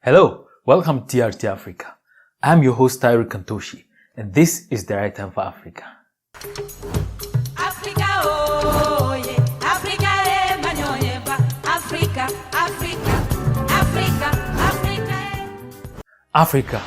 Hello, welcome to TRT Africa. I'm your host Tyru Kantoshi, and this is the right time for Africa. Africa, oh yeah, Africa, Africa, Africa, Africa. Africa,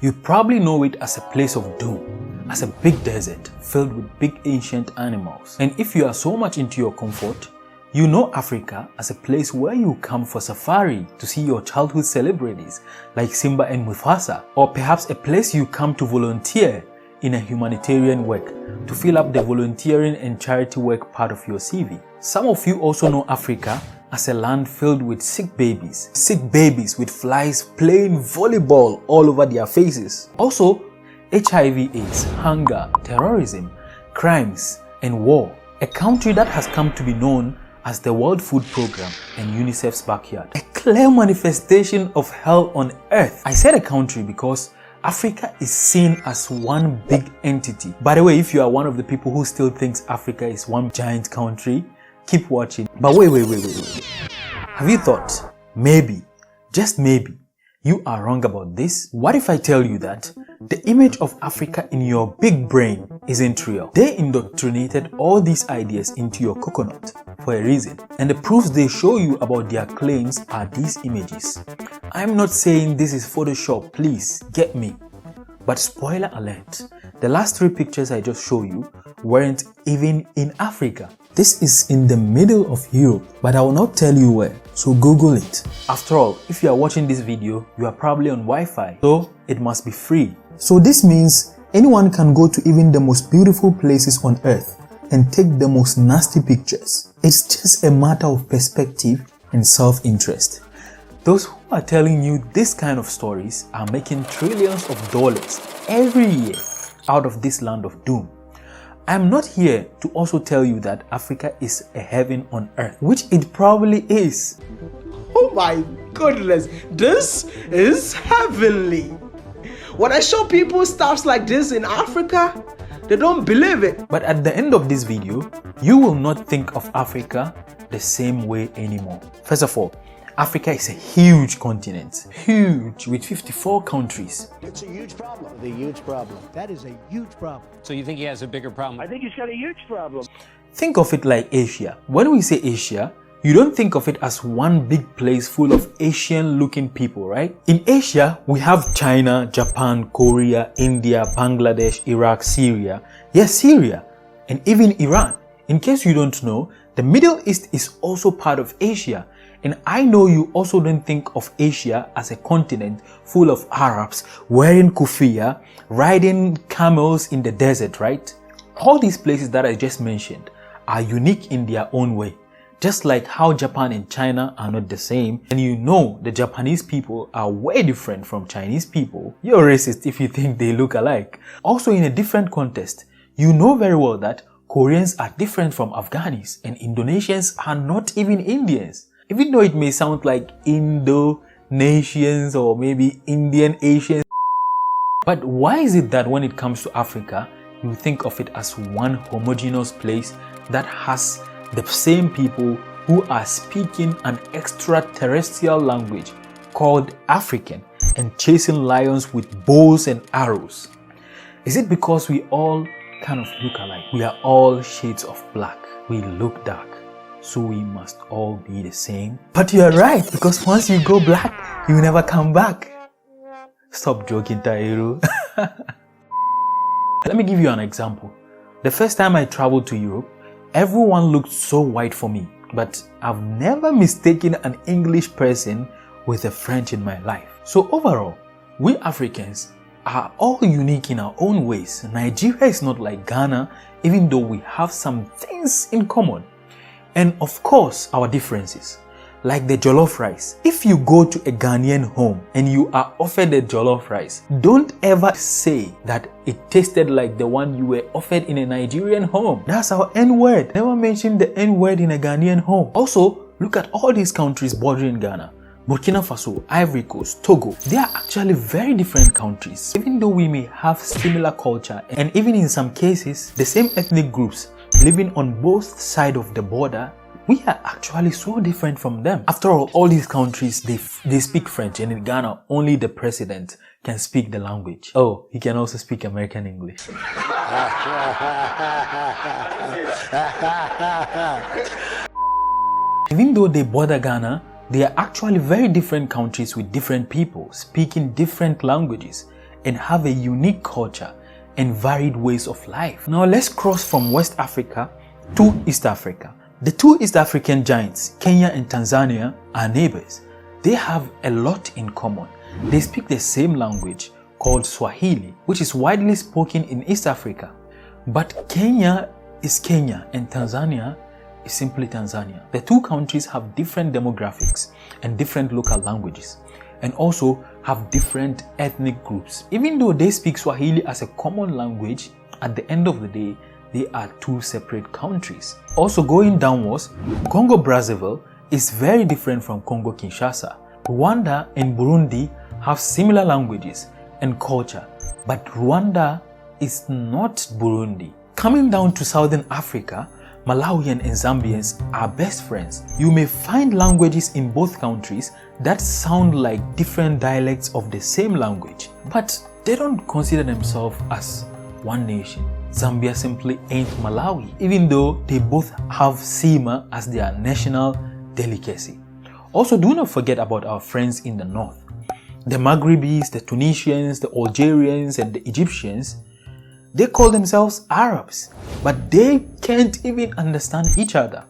you probably know it as a place of doom, as a big desert filled with big ancient animals. And if you are so much into your comfort, you know Africa as a place where you come for safari to see your childhood celebrities like Simba and Mufasa, or perhaps a place you come to volunteer in a humanitarian work to fill up the volunteering and charity work part of your CV. Some of you also know Africa as a land filled with sick babies with flies playing volleyball all over their faces. Also, HIV/AIDS, hunger, terrorism, crimes, and war. A country that has come to be known as the World Food Programme and UNICEF's backyard. A clear manifestation of hell on earth. I said a country because Africa is seen as one big entity. By the way, if you are one of the people who still thinks Africa is one giant country, keep watching. But wait. Have you thought, maybe, just maybe, you are wrong about this? What if I tell you that the image of Africa in your big brain isn't real? They indoctrinated all these ideas into your coconut for a reason, and the proofs they show you about their claims are these images. I'm not saying this is Photoshop, please get me. But spoiler alert, the last 3 pictures I just showed you weren't even in Africa. This is in the middle of Europe, but I will not tell you where, so Google it. After all, if you are watching this video, you are probably on Wi-Fi, so it must be free. So this means anyone can go to even the most beautiful places on earth and take the most nasty pictures. It's just a matter of perspective and self-interest. Those who are telling you this kind of stories are making trillions of dollars every year out of this land of doom. I'm not here to also tell you that Africa is a heaven on earth, which it probably is. Oh my goodness, this is heavenly. When I show people stuff like this in Africa, they don't believe it. But at the end of this video, you will not think of Africa the same way anymore. First of all, Africa is a huge continent, huge, with 54 countries. It's a huge problem. A huge problem. That is a huge problem. So you think he has a bigger problem? I think he's got a huge problem. Think of it like Asia. When we say Asia, you don't think of it as one big place full of Asian-looking people, right? In Asia, we have China, Japan, Korea, India, Bangladesh, Iraq, Syria. Yes, Syria, and even Iran. In case you don't know, the Middle East is also part of Asia. And I know you also don't think of Asia as a continent full of Arabs wearing kufiya, riding camels in the desert, right? All these places that I just mentioned are unique in their own way. Just like how Japan and China are not the same, and you know the Japanese people are way different from Chinese people. You're racist if you think they look alike. Also, in a different context, you know very well that Koreans are different from Afghans, and Indonesians are not even Indians. Even though it may sound like Indo-Natians or maybe Indian Asians. But why is it that when it comes to Africa, you think of it as one homogeneous place that has the same people who are speaking an extraterrestrial language called African and chasing lions with bows and arrows? Is it because we all kind of look alike? We are all shades of black. We look dark. So we must all be the same. But you're right, because once you go black, you never come back. Stop joking, Tyru. Let me give you an example. The first time I traveled to Europe, everyone looked so white for me, but I've never mistaken an English person with a French in my life. So overall, we Africans are all unique in our own ways. Nigeria is not like Ghana, even though we have some things in common. And of course, our differences, like the jollof rice. If you go to a Ghanaian home and you are offered a jollof rice, don't ever say that it tasted like the one you were offered in a Nigerian home. That's our N-word. Never mention the N-word in a Ghanaian home. Also, look at all these countries bordering Ghana. Burkina Faso, Ivory Coast, Togo. They are actually very different countries. Even though we may have similar culture and even in some cases, the same ethnic groups living on both sides of the border we are actually so different from them. After all these countries, they speak French, and in Ghana, only the president can speak the language. Oh, he can also speak American English. Even though they border Ghana, they are actually very different countries with different people, speaking different languages, and have a unique culture and varied ways of life. Now let's cross from West Africa to East Africa. The two East African giants, Kenya and Tanzania, are neighbors. They have a lot in common. They speak the same language called Swahili, which is widely spoken in East Africa. But Kenya is Kenya and Tanzania is simply Tanzania. The two countries have different demographics and different local languages, and also have different ethnic groups. Even though they speak Swahili as a common language, at the end of the day, they are two separate countries. Also going downwards, Congo-Brazzaville is very different from Congo-Kinshasa. Rwanda and Burundi have similar languages and culture, but Rwanda is not Burundi. Coming down to Southern Africa, Malawian and Zambians are best friends. You may find languages in both countries that sound like different dialects of the same language, but they don't consider themselves as one nation. Zambia simply ain't Malawi, even though they both have Sima as their national delicacy. Also, do not forget about our friends in the north. The Maghrebis, the Tunisians, the Algerians, and the Egyptians, they call themselves Arabs, but they can't even understand each other.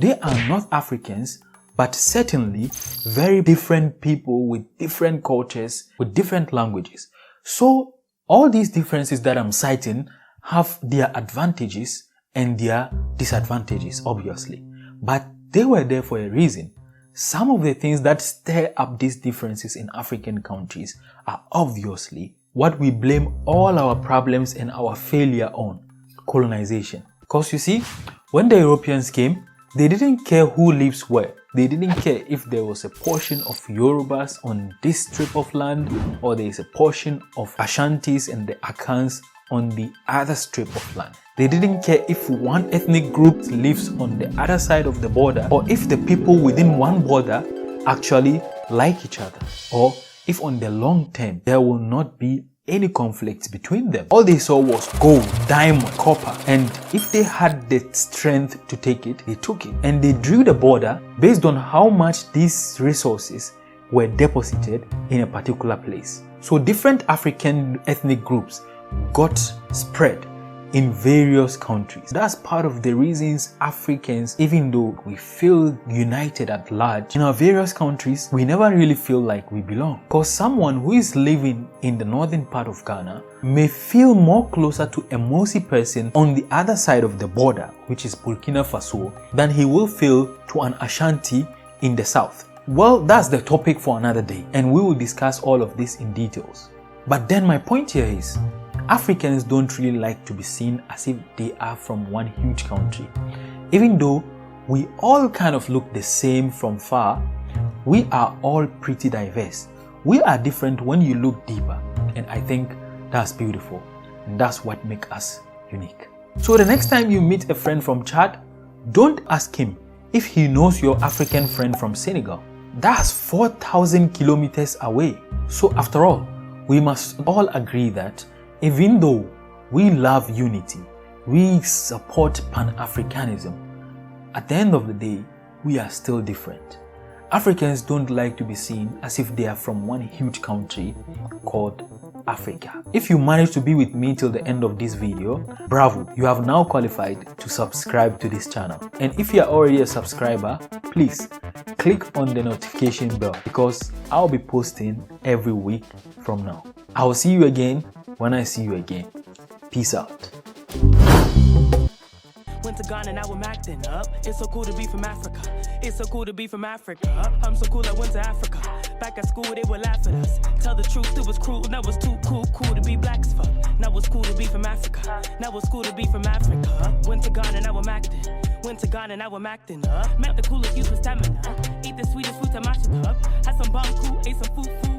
They are North Africans, but certainly very different people with different cultures, with different languages. So all these differences that I'm citing have their advantages and their disadvantages, obviously. But they were there for a reason. Some of the things that stir up these differences in African countries are obviously what we blame all our problems and our failure on: colonization. Because you see, when the Europeans came, they didn't care who lives where. They didn't care if there was a portion of Yorubas on this strip of land, or there is a portion of Ashantis and the Akans on the other strip of land. They didn't care if one ethnic group lives on the other side of the border, or if the people within one border actually like each other, or if on the long term there will not be any conflict between them. All they saw was gold, diamond, copper, and if they had the strength to take it, they took it. And they drew the border based on how much these resources were deposited in a particular place. So different African ethnic groups got spread in various countries. That's part of the reasons Africans, even though we feel united at large, in our various countries, we never really feel like we belong. Because someone who is living in the northern part of Ghana may feel more closer to a Mosi person on the other side of the border, which is Burkina Faso, than he will feel to an Ashanti in the south. Well, that's the topic for another day, and we will discuss all of this in details. But then my point here is, Africans don't really like to be seen as if they are from one huge country. Even though we all kind of look the same from far, we are all pretty diverse. We are different when you look deeper, and I think that's beautiful, and that's what makes us unique. So the next time you meet a friend from Chad, don't ask him if he knows your African friend from Senegal. That's 4,000 kilometers away. So after all, we must all agree that even though we love unity, we support Pan-Africanism, at the end of the day, we are still different. Africans don't like to be seen as if they are from one huge country called Africa. If you managed to be with me till the end of this video, bravo, you have now qualified to subscribe to this channel. And if you are already a subscriber, please click on the notification bell, because I'll be posting every week from now. I will see you again when I see you again. Peace out. Went to Ghana, now I'm acting up. It's so cool to be from Africa. It's so cool to be from Africa. I'm so cool I went to Africa. Back at school, they would laugh at us. Tell the truth, it was cruel. Now it's too cool to be black as fuck. Now it's cool to be from Africa. Now it's cool to be from Africa. Went to Ghana, now I'm acting. Went to Ghana, now I'm acting up. Met the coolest youth with stamina. Eat the sweetest fruit, I mash it up. Had some bomb cool, ate some food.